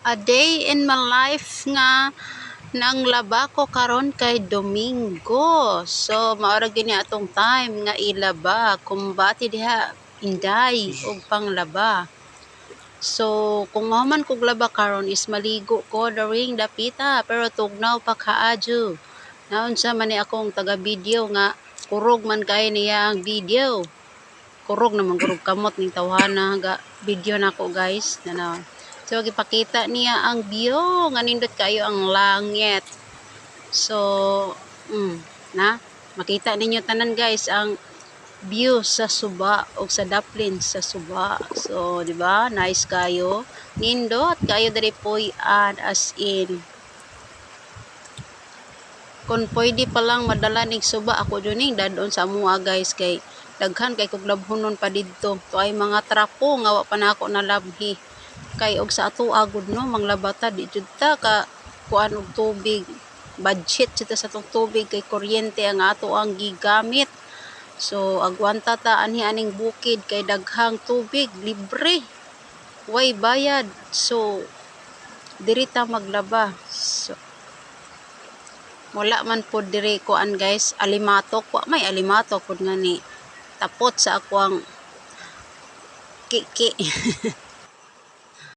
A day in my life nga nang laba ko karon kay Domingo. So maura gini atong time nga ilaba kumbati diha inday og panglaba. So kung mahuman kog laba karon is maligo ko during dapita pero tugnaw pa kaadyo. Naon sa man ni akong taga-video nga kurog man kay niya ang video. Kurog naman kurog kamot ning tawhana nga video nako guys. Nanaw. So gipakita niya ang view nga nindot kayo ang langit. So na makita ninyo tanan guys ang view sa Suba o sa Daplin sa Suba. So di ba? Nice kayo. Nindot kayo diri puy-an as in. Kung pwede pa lang madala ning Suba ako duning dadon sa mua guys kay daghan kay kog labhonon pa didto. To ay mga trapo nga wa pa nako nalabhi. Kay og sa ato agud no manglabata di jud ta ka kuan og tubig. Budget jud ta sa tong tubig kay kuryente ang ato ang gigamit. So agwanta ta anhi aning bukid kay daghang tubig libre. Way bayad. So diri ta maglaba. So wala man po diri kuan guys alimatok wa may alimatok pud nga ni tapot sa akwang kiki